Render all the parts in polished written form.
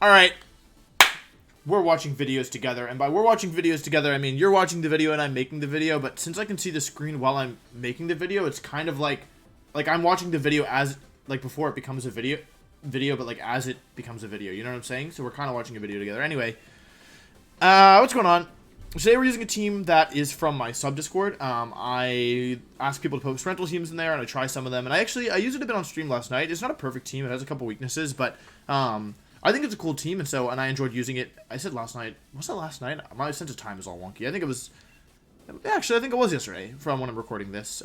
Alright. We're watching videos together, and by we're watching videos together, I mean you're watching the video and I'm making the video, but since I can see the screen while I'm making the video, it's kind of like I'm watching the video as, like, before it becomes a video, but, like, as it becomes a video, you know what I'm saying? So we're kind of watching a video together. Anyway, what's going on? Today we're using a team that is from my sub Discord. I ask people to post rental teams in there, and I try some of them, and I used it a bit on stream last night. It's not a perfect team, it has a couple weaknesses, but, I think it's a cool team, and I enjoyed using it. I said last night. Was it last night? My sense of time is all wonky. I think it was... Actually, I think it was yesterday, from when I'm recording this.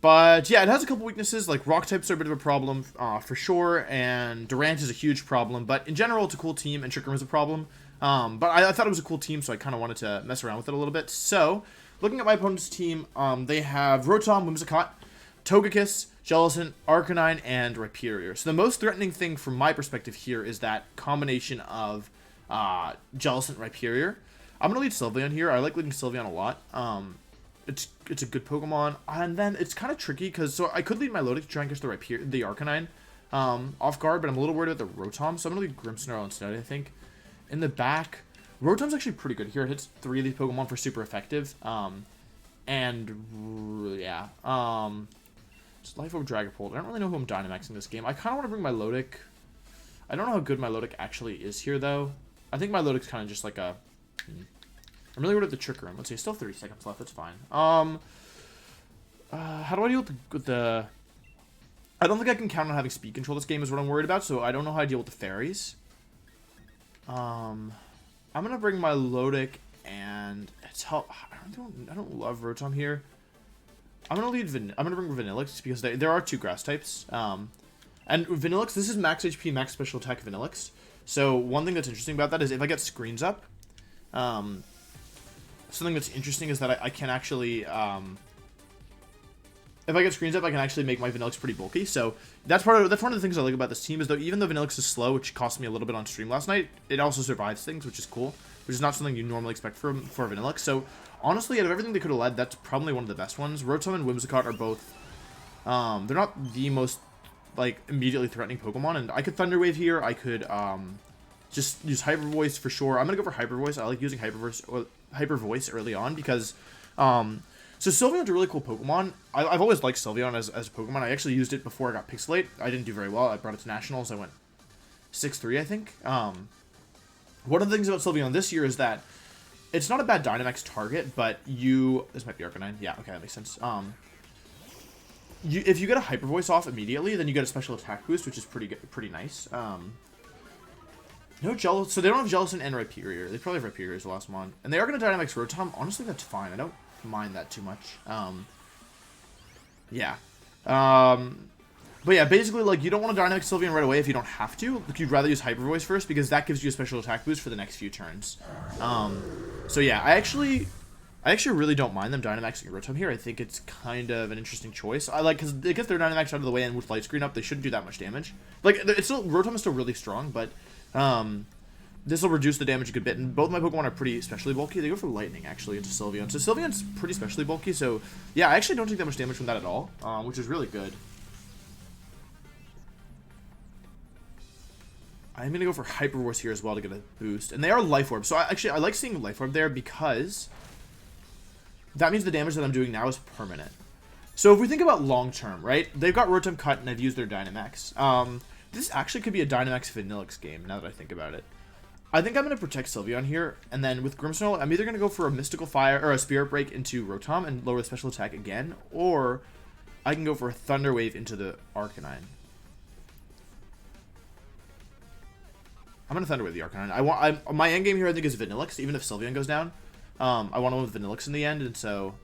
But, yeah, it has a couple weaknesses. Like, rock types are a bit of a problem, for sure, and Durant is a huge problem. But, in general, it's a cool team, and Trick Room is a problem. But I thought it was a cool team, so I kind of wanted to mess around with it a little bit. So, looking at my opponent's team, they have Rotom, Whimsicott, Togekiss, Jellicent, Arcanine, and Rhyperior. So the most threatening thing from my perspective here is that combination of Jellicent, Rhyperior. I'm going to lead Sylveon here. I like leading Sylveon a lot. It's a good Pokemon. And then it's kind of tricky because I could lead my Milotic to try and catch the Arcanine off guard, but I'm a little worried about the Rotom, so I'm going to lead Grimmsnarl instead, I think. In the back, Rotom's actually pretty good here. It hits 3 of these Pokemon for super effective. It's Life Orb Dragapult. I don't really know who I'm Dynamaxing this game. I kind of want to bring my Milotic. I don't know how good my Milotic actually is here, though. I think my Milotic's kind of just like a... I'm really worried about the Trick Room. Let's see, still 30 seconds left. That's fine. How do I deal with the... I don't think I can count on having speed control this game is what I'm worried about, so I don't know how I deal with the fairies. I'm going to bring my Milotic and... I don't love Rotom here. I'm gonna bring Vanillix because there are 2 grass types. And Vanillix, this is max HP, max special attack Vanillix. So one thing that's interesting about that is if I get screens up, something that's interesting is that I can actually, if I get screens up, I can actually make my Vanillix pretty bulky. So that's one of the things I like about this team is even though Vanillix is slow, which cost me a little bit on stream last night, it also survives things, which is cool, which is not something you normally expect for Vanillix. So honestly, out of everything they could have led, that's probably one of the best ones. Rotom and Whimsicott are both, they're not the most, like, immediately threatening Pokemon, and I could Thunder Wave here, I could, just use Hyper Voice for sure. I'm gonna go for Hyper Voice. I like using Hyper Voice early on because, so Sylveon's a really cool Pokemon. I've always liked Sylveon as a Pokemon. I actually used it before I got Pixelate. I didn't do very well. I brought it to Nationals. I went 6-3, I think. One of the things about Sylveon this year is that it's not a bad Dynamax target, but this might be Arcanine. Yeah, okay, that makes sense. If you get a Hyper Voice off immediately, then you get a special attack boost, which is pretty nice. So they don't have Jellicent and Rhyperior. They probably have Rhyperior as the last one. And they are going to Dynamax Rotom. Honestly, that's fine. I don't mind that too much. Yeah. But yeah, basically, like, you don't want to Dynamax Sylveon right away if you don't have to. Like, you'd rather use Hyper Voice first because that gives you a special attack boost for the next few turns. So yeah, I actually really don't mind them Dynamaxing Rotom here. I think it's kind of an interesting choice. Because they get their Dynamax out of the way, and with Light Screen up, they shouldn't do that much damage. Like, Rotom is still really strong, but this will reduce the damage a good bit. And both my Pokemon are pretty especially bulky. They go for Lightning, actually, into Sylveon. So Sylveon's pretty especially bulky, so yeah, I actually don't take that much damage from that at all, which is really good. I'm going to go for Hyper Voice here as well to get a boost. And they are Life Orb. So I like seeing Life Orb there because that means the damage that I'm doing now is permanent. So if we think about long term, right? They've got Rotom Cut and I've used their Dynamax. This actually could be a Dynamax Vanillix game now that I think about it. I think I'm going to protect Sylveon here. And then with Grimmsnarl, I'm either going to go for a Mystical Fire or a Spirit Break into Rotom and lower the special attack again. Or I can go for a Thunder Wave into the Arcanine. I'm gonna Thunder Wave the Arcanine. My end game here I think is Vanillix, even if Sylveon goes down. I want to win with Vanillix in the end, and so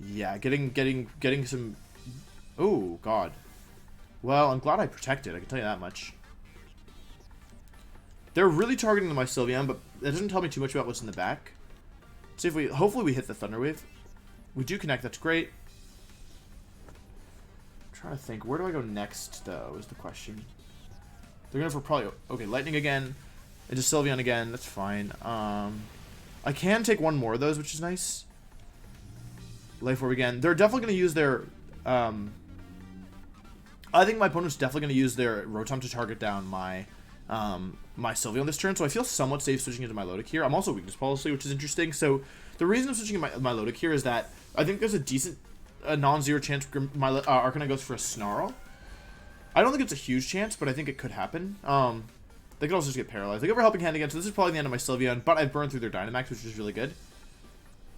yeah, getting some. Oh God. Well, I'm glad I protected. I can tell you that much. They're really targeting my Sylveon, but that doesn't tell me too much about what's in the back. Let's see if hopefully we hit the Thunder Wave. We do connect. That's great. I'm trying to think. Where do I go next, though? Is the question. They're going for probably... Okay, Lightning again. Into Sylveon again. That's fine. I can take one more of those, which is nice. Life Orb again. They're definitely going to use their... I think my opponent's definitely going to use their Rotom to target down my my Sylveon this turn, so I feel somewhat safe switching into my Milotic here. I'm also weakness policy, which is interesting. So the reason I'm switching into my Milotic here is that I think there's a non-zero chance my Arcanine goes for a Snarl. I don't think it's a huge chance, but I think it could happen. They could also just get paralyzed. They go for Helping Hand again, so this is probably the end of my Sylveon, but I've burned through their Dynamax, which is really good.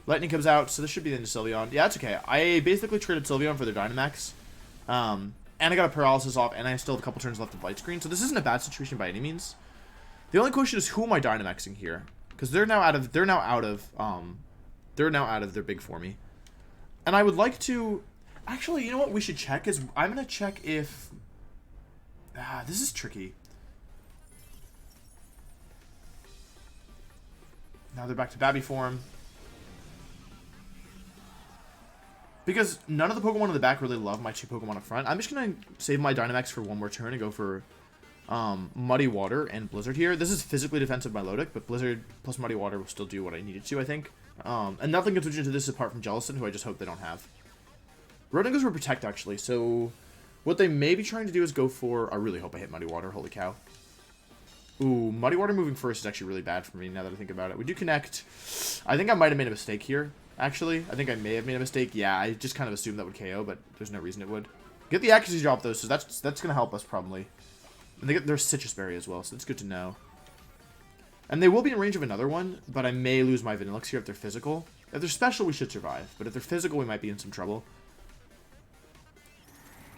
Lightning comes out, so this should be the end of Sylveon. Yeah, that's okay. I basically traded Sylveon for their Dynamax. And I got a Paralysis off, and I still have a couple turns left of Light Screen, so this isn't a bad situation by any means. The only question is, who am I Dynamaxing here? Because they're now out of their big for me. And I would like to... Actually, you know what we should check is... I'm going to check if... this is tricky. Now they're back to Babby form. Because none of the Pokemon in the back really love my two Pokemon up front, I'm just going to save my Dynamax for one more turn and go for Muddy Water and Blizzard here. This is physically defensive Milotic, but Blizzard plus Muddy Water will still do what I need it to, I think. And nothing can switch into this apart from Jellicent, who I just hope they don't have. Rotom goes for Protect, actually, so what they may be trying to do is go for... I really hope I hit Muddy Water, holy cow. Ooh, Muddy Water moving first is actually really bad for me now that I think about it. We do connect. I think I might have made a mistake here, actually. I think I may have made a mistake. Yeah, I just kind of assumed that would KO, but there's no reason it would. Get the accuracy drop, though, so that's going to help us, probably. And they get their Citrus Berry as well, so that's good to know. And they will be in range of another one, but I may lose my Vanillix here if they're physical. If they're special, we should survive, but if they're physical, we might be in some trouble.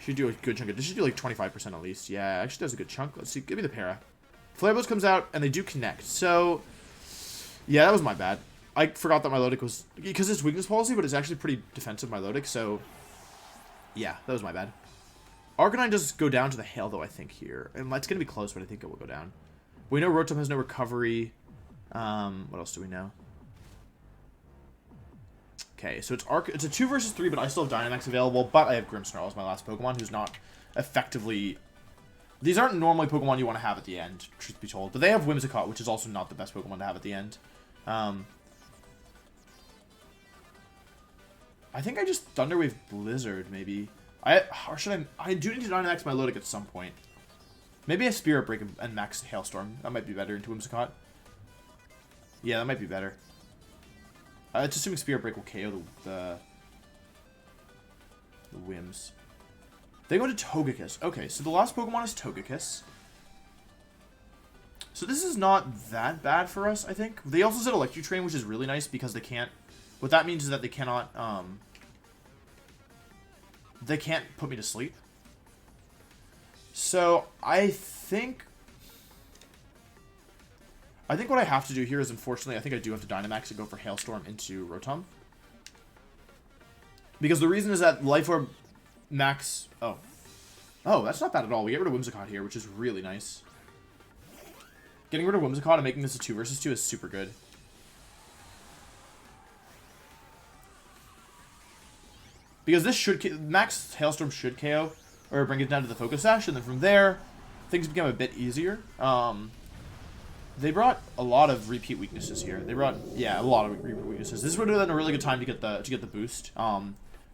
Should do a good chunk of... This should do like 25% at least. Yeah, actually does a good chunk. Let's see. Give me the para. Flare Blitz comes out, and they do connect. So, yeah, that was my bad. I forgot that Milotic was... Because it's weakness policy, but it's actually pretty defensive Milotic, so... Yeah, that was my bad. Arcanine does go down to the Hail, though, I think, here. And it's going to be close, but I think it will go down. We know Rotom has no recovery. What else do we know? Okay, so it's a 2 versus 3, but I still have Dynamax available, but I have Grimmsnarl as my last Pokemon, who's not effectively... These aren't normally Pokemon you want to have at the end, truth be told. But they have Whimsicott, which is also not the best Pokemon to have at the end. I think I just Thunder Wave Blizzard, maybe. Or should I do need to Dynamax my Milotic at some point. Maybe a Spirit Break and max Hailstorm. That might be better into Whimsicott. Yeah, that might be better. It's assuming Spirit Break will KO the Whims. They go to Togekiss. Okay, so the last Pokemon is Togekiss. So this is not that bad for us, I think. They also said Electrotrain, which is really nice because they can't... What that means is that they cannot... They can't put me to sleep. So I think what I have to do here is, unfortunately, I think I do have to Dynamax and go for Hailstorm into Rotom. Because the reason is that Life Orb max... Oh, that's not bad at all. We get rid of Whimsicott here, which is really nice. Getting rid of Whimsicott and making this a 2 versus 2 is super good. Because this should... Max Hailstorm should KO, or bring it down to the Focus Sash, and then from there, things become a bit easier. They brought a lot of repeat weaknesses here. They brought, yeah, a lot of repeat weaknesses. This would have been a really good time to get the boost.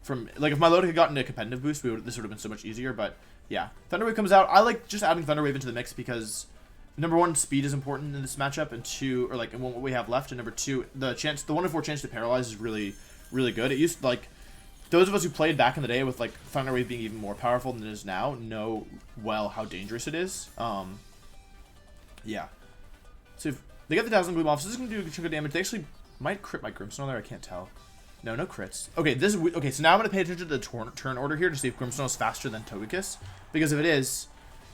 From like if Milotic had gotten a competitive boost, this would have been so much easier. But yeah, Thunderwave comes out. I like just adding Thunderwave into the mix because number one, speed is important in this matchup, and two, or like what we have left, and number two, the 1 in 4 chance to paralyze is really, really good. It used like those of us who played back in the day with like Thunderwave being even more powerful than it is now know well how dangerous it is. Yeah. So if they get the Dazzling Gleam off, so this is going to do a good chunk of damage. They actually might crit my Grimmsnarl there. I can't tell. No crits. Okay, okay. So now I'm going to pay attention to the turn order here to see if Grimmsnarl is faster than Togekiss. Because if it is,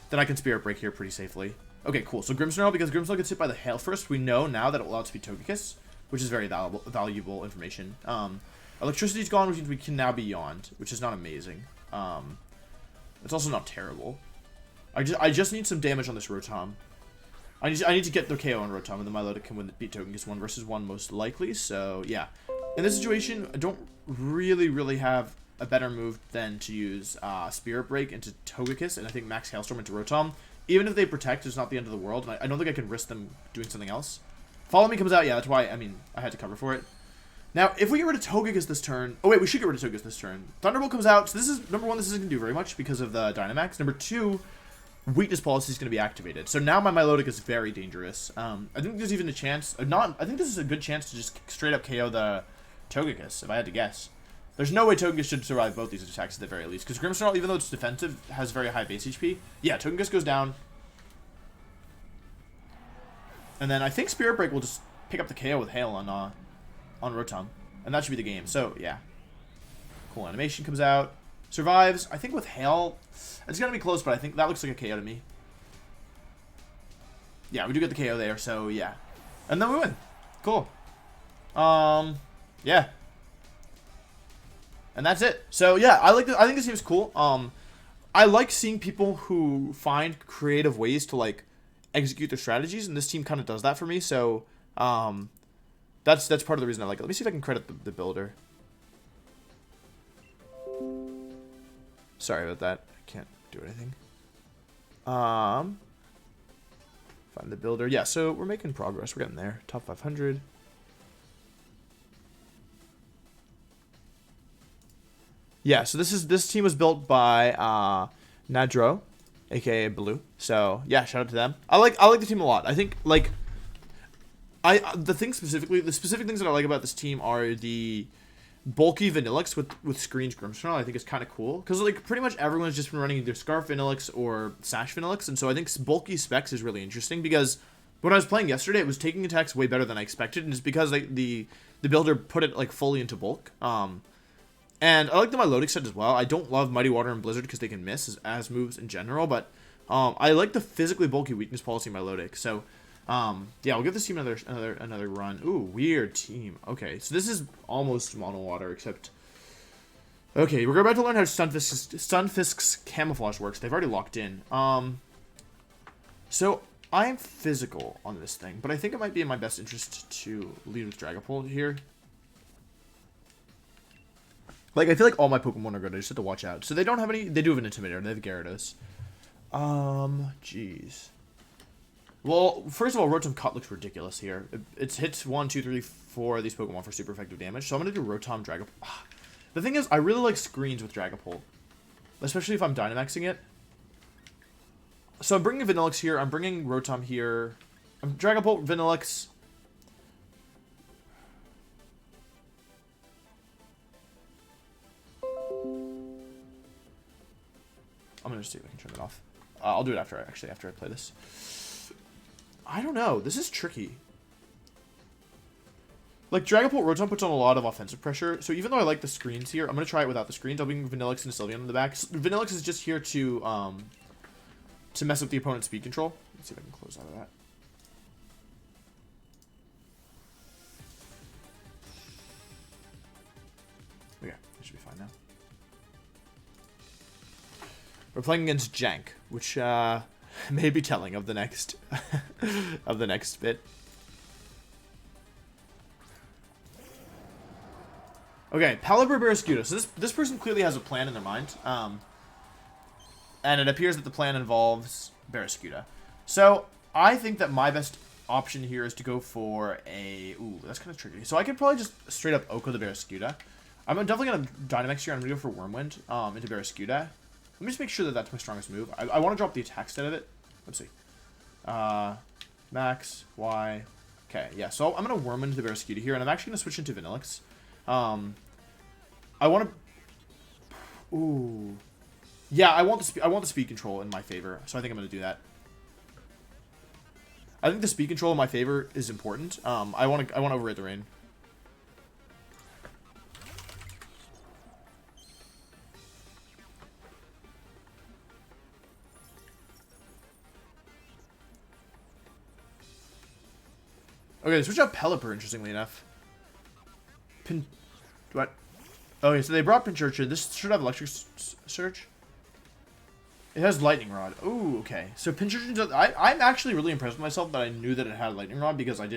then I can Spirit Break here pretty safely. Okay, cool. So Grimmsnarl, because Grimmsnarl gets hit by the Hail first, we know now that it will allow it to be Togekiss, which is very valuable information. Electricity's gone, which means we can now be Yawned, which is not amazing. It's also not terrible. I just need some damage on this Rotom. I need to get the KO on Rotom, and then Milotic can beat Togekiss 1 versus 1 most likely. So yeah, in this situation, I don't really have a better move than to use Spirit Break into Togekiss, and I think Max Hailstorm into Rotom. Even if they protect, it's not the end of the world, and I don't think I can risk them doing something else. Follow Me comes out, yeah, that's why, I mean, I had to cover for it. Now, if we get rid of Togekiss this turn... Oh, wait, we should get rid of Togekiss this turn. Thunderbolt comes out, so this is... Number one, this isn't going to do very much because of the Dynamax. Number two, weakness policy is going to be activated. So now my Milotic is very dangerous. I think there's even a chance, I think this is a good chance to just straight up KO the Togekiss, if I had to guess. There's no way Togekiss should survive both these attacks at the very least, because Grimmsnarl, even though it's defensive, has very high base HP. Yeah, Togekiss goes down. And then I think Spirit Break will just pick up the KO with Hail on Rotom. And that should be the game. So, yeah. Cool animation comes out. Survives. I think with Hail, it's going to be close, but I think that looks like a KO to me. Yeah, we do get the KO there, so yeah. And then we win. Cool. Yeah. And that's it. So yeah, I think this game is cool. I like seeing people who find creative ways to like execute their strategies, and this team kind of does that for me. So that's part of the reason I like it. Let me see if I can credit the builder. Sorry about that. I can't do anything. Find the builder. Yeah, so we're making progress. We're getting there. Top 500. Yeah, so this team was built by Nadro, aka Blue. So yeah, shout out to them. I like the team a lot. I think like the specific things that I like about this team are the bulky Vanillix with Screens Grimmsnarl. I think it's kind of cool because like pretty much everyone's just been running either Scarf Vanillix or Sash Vanillix, and so I think bulky specs is really interesting because when I was playing yesterday, it was taking attacks way better than I expected, and it's because like the builder put it like fully into bulk. And I like the Milotic set as well. I don't love Mighty Water and Blizzard because they can miss as moves in general, but I like the physically bulky weakness policy Milotic. So yeah, we'll give this team another run. Ooh, weird team. Okay, so this is almost Mono Water, except okay, we're about to learn how Stunfisk's camouflage works. They've already locked in. So I'm physical on this thing, but I think it might be in my best interest to lead with Dragapult here. Like, I feel like all my Pokemon are good. I just have to watch out. So they don't have any... They do have an Intimidator. They have Gyarados. Jeez. Well, first of all, Rotom Cut looks ridiculous here. It hits 1, 2, 3, 4 of these Pokemon for super effective damage. So I'm going to do Rotom Dragapult. The thing is, I really like Screens with Dragapult. Especially if I'm Dynamaxing it. So I'm bringing Vanillix here. I'm bringing Rotom here. I'm Dragapult, Vanillix... I'm going to see if I can turn it off. I'll do it after I play this. I don't know. This is tricky. Like, Dragapult Rotom puts on a lot of offensive pressure. So even though I like the screens here, I'm going to try it without the screens. I'll bring Vanillix and Sylveon in the back. Vanillix is just here to mess up the opponent's speed control. Let's see if I can close out of that. Okay, it should be fine now. We're playing against Jank, which may be telling of the next of the next bit. Okay, Palipper Barraskewda. So this person clearly has a plan in their mind, and it appears that the plan involves Barraskewda. So I think that my best option here is to go for a... Ooh, that's kind of tricky. So I could probably just straight up Oko the Barraskewda. I'm definitely going to Dynamax here. I'm going to go for Wormwind into Barraskewda. Let me just make sure that that's my strongest move. I want to drop the attack stat of it. Let's see. Max, Y. Okay, yeah. So I'm going to Wormwind the Barraskewda here, and I'm actually going to switch into Vanillix. I want to... Ooh. Yeah, I want the speed control in my favor, so I think I'm going to do that. I think the speed control in my favor is important. I want to override the rain. Okay, switch out Pelipper, interestingly enough. What? Okay, so they brought Pinchurchin. This should have Electric Surge. It has Lightning Rod. Ooh, okay. So Pinchurchin... I'm actually really impressed with myself that I knew that it had Lightning Rod because I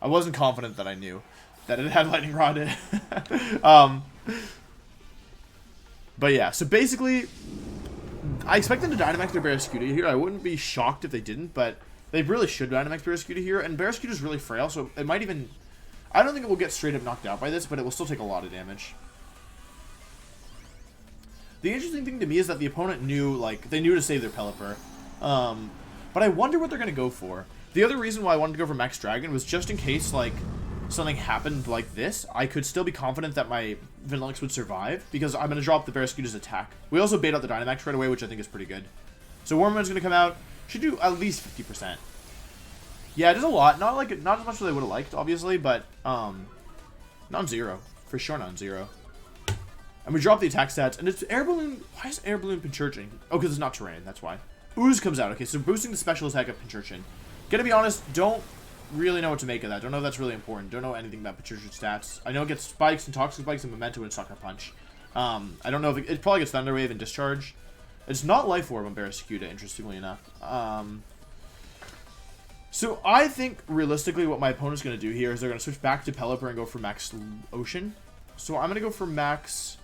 wasn't confident that I knew that it had Lightning Rod in it. But yeah, so basically, I expect them to Dynamax their Barraskewda here. I wouldn't be shocked if they didn't, but... They really should Dynamax Barraskewda here, and Barraskewda is really frail, so it might even... I don't think it will get straight up knocked out by this, but it will still take a lot of damage. The interesting thing to me is that the opponent knew, like, they knew to save their Pelipper. But I wonder what they're going to go for. The other reason why I wanted to go for Max Dragon was just in case, like, something happened like this, I could still be confident that my Vanillix would survive, because I'm going to drop the Barraskewda's attack. We also bait out the Dynamax right away, which I think is pretty good. So Wormwood's going to come out. Should do at least 50%. Yeah, it does a lot. Not as much as I would have liked, obviously, but non-zero. For sure non-zero. And we drop the attack stats, and it's Air Balloon. Why is Air Balloon Pinchurching? Oh, because it's not terrain, that's why. Ooze comes out. Okay, so boosting the special attack of Pinchurchin. Gonna be honest, don't really know what to make of that. Don't know if that's really important. Don't know anything about Pinchurchin stats. I know it gets spikes and toxic spikes and memento and sucker punch. I don't know if it probably gets Thunder Wave and Discharge. It's not Life Orb on Barraskewda, interestingly enough. So I think realistically what my opponent's gonna do here is they're gonna switch back to Pelipper and go for Max Ocean. So I'm gonna go for Max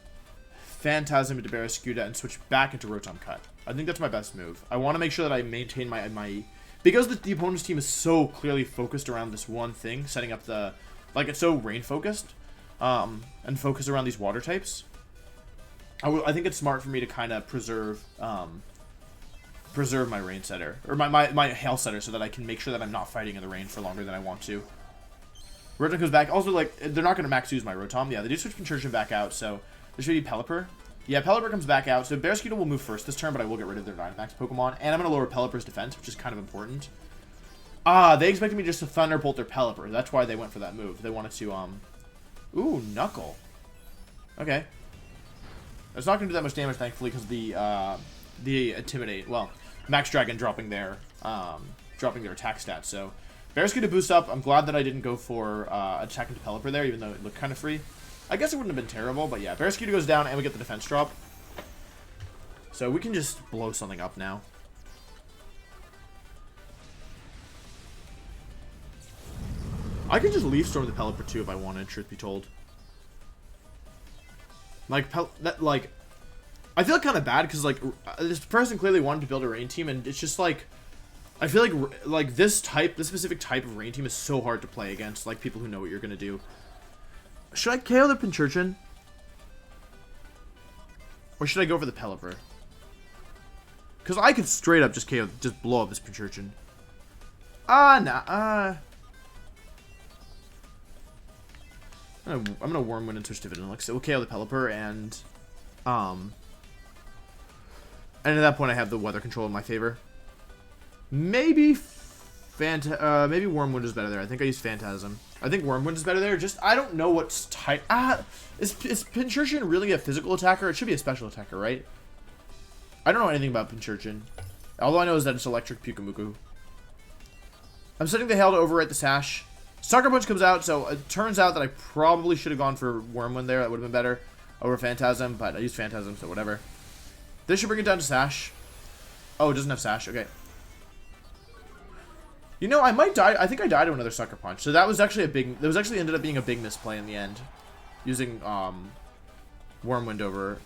Phantasm into Barraskewda and switch back into Rotom Cut. I think that's my best move. I want to make sure that I maintain my because the opponent's team is so clearly focused around this one thing, setting up the, like, it's so rain focused, and focused around these water types. I think it's smart for me to kind of preserve my rain setter, or my hail setter, so that I can make sure that I'm not fighting in the rain for longer than I want to. Rotom comes back. Also, like, they're not going to max use my Rotom. Yeah, they do switch Pinchurchin back out, so there should be Pelipper. Yeah, Pelipper comes back out, so Barraskewda will move first this turn, but I will get rid of their Dynamax Pokemon, and I'm going to lower Pelipper's defense, which is kind of important. Ah, they expected me just to Thunderbolt their Pelipper. That's why they went for that move. They wanted to, Ooh, Knuckle. Okay. It's not going to do that much damage, thankfully, because the Intimidate, well, Max Dragon dropping their attack stats, so Barraskewda boost up. I'm glad that I didn't go for attack into Pelipper there, even though it looked kind of free. I guess it wouldn't have been terrible, but yeah, Barraskewda goes down and we get the defense drop. So we can just blow something up now. I could just Leaf Storm the Pelipper too if I wanted, truth be told. Like, I feel kind of bad because, like, this person clearly wanted to build a rain team, and it's just like, I feel like this specific type of rain team is so hard to play against, like, people who know what you're gonna do. Should I KO the Pinchurchin? Or should I go for the Pelipper? Because I could straight up just KO, just blow up this Pinchurchin. I'm gonna Wormwind and switch to Vanillix. So we'll KO the Pelipper, and at that point I have the weather control in my favor. Maybe maybe Wormwind is better there. I think I used Phantasm. I think Wormwind is better there. Just, I don't know what's type. Is Pinchurchin really a physical attacker? It should be a special attacker, right? I don't know anything about Pinchurchin. All I know is that it's electric Pyukumuku. I'm setting the Hail to overwrite the Sash. Sucker Punch comes out, so it turns out that I probably should have gone for Wormwind there. That would have been better over Phantasm, but I used Phantasm, so whatever. This should bring it down to Sash. Oh, it doesn't have Sash. Okay. You know, I might die. I think I died to another Sucker Punch. So that was actually ended up being a big misplay in the end. Using, Wormwind over,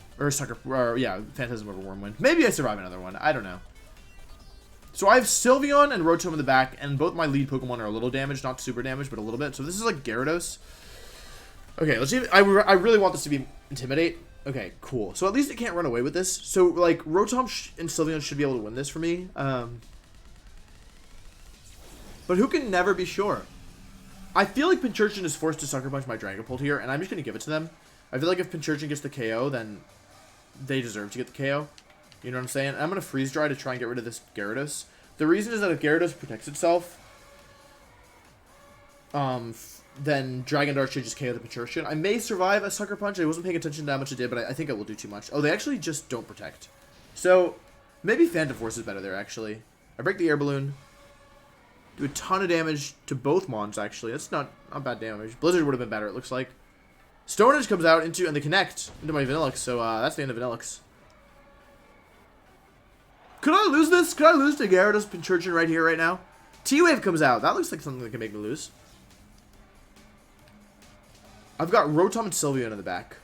yeah, Phantasm over Wormwind. Maybe I survive another one. I don't know. So I have Sylveon and Rotom in the back, and both my lead Pokemon are a little damaged. Not super damaged, but a little bit. So this is like Gyarados. Okay, let's see if, I really want this to be Intimidate. Okay, cool. So at least it can't run away with this. So, like, Rotom and Sylveon should be able to win this for me. But who can never be sure? I feel like Pinchurchin is forced to Sucker Punch my Dragapult here, and I'm just going to give it to them. I feel like if Pinchurchin gets the KO, then they deserve to get the KO. You know what I'm saying? I'm going to Freeze Dry to try and get rid of this Gyarados. The reason is that if Gyarados protects itself, then Dragon Dart should just KO the Pinchurchin. I may survive a Sucker Punch. I wasn't paying attention to how much it did, but I think it will do too much. Oh, they actually just don't protect. So, maybe Phantom Force is better there, actually. I break the Air Balloon. Do a ton of damage to both Mons, actually. That's not bad damage. Blizzard would have been better, it looks like. Stone Edge comes out and they connect into my Vanillix, so that's the end of Vanillix. Could I lose this? Could I lose to Gyarados Pinchurchin right here, right now? T-Wave comes out. That looks like something that can make me lose. I've got Rotom and Sylveon in the back.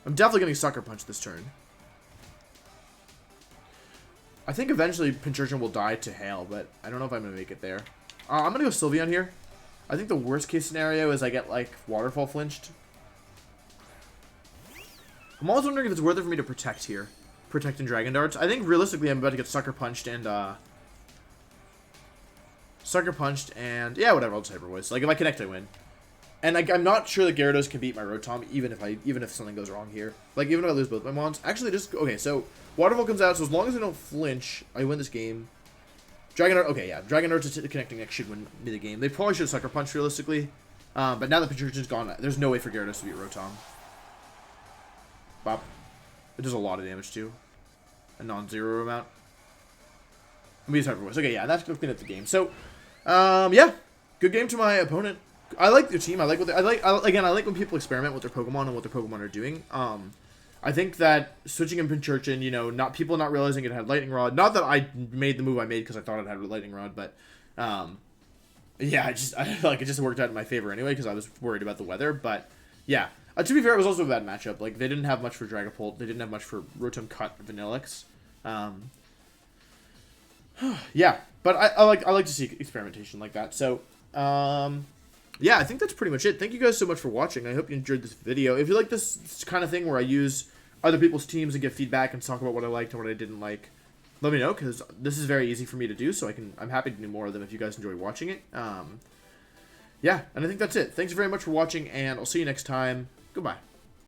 I'm definitely getting Sucker Punch this turn. I think eventually Pinchurchin will die to Hail, but I don't know if I'm going to make it there. I'm going to go Sylveon here. I think the worst case scenario is I get, like, Waterfall flinched. I'm always wondering if it's worth it for me to Protect here. Protect and Dragon Darts. I think realistically I'm about to get Sucker Punched, and yeah, whatever, I'll just Hyper Voice. Like, if I connect, I win. And like, I'm not sure that Gyarados can beat my Rotom, even if something goes wrong here. Like, even if I lose both my mons. Actually, okay, so Waterfall comes out, so as long as I don't flinch, I win this game. Dragon Dart, okay, yeah, Dragon Darts connecting next should win me the game. They probably should have Sucker Punch realistically. But now that Pinchurchin's gone, there's no way for Gyarados to beat Rotom. Bop. It does a lot of damage too. A non-zero amount. Let me use Hyper Voice. Okay, yeah, that's gonna clean up the game. So, yeah, good game to my opponent. I like their team. I like what I like when people experiment with their Pokemon and what their Pokemon are doing. I think that switching in Pinchurchin, you know, people not realizing it had Lightning Rod. Not that I made the move I made because I thought it had Lightning Rod, but yeah, it just worked out in my favor anyway because I was worried about the weather. But yeah, to be fair, it was also a bad matchup. Like, they didn't have much for Dragapult. They didn't have much for Rotom Cut Vanillix. Yeah, but I like to see experimentation like that. So, yeah, I think that's pretty much it. Thank you guys so much for watching. I hope you enjoyed this video. If you like this kind of thing where I use other people's teams and get feedback and talk about what I liked and what I didn't like, let me know, because this is very easy for me to do, so I'm happy to do more of them if you guys enjoy watching it. Yeah, and I think that's it. Thanks very much for watching, and I'll see you next time. Goodbye.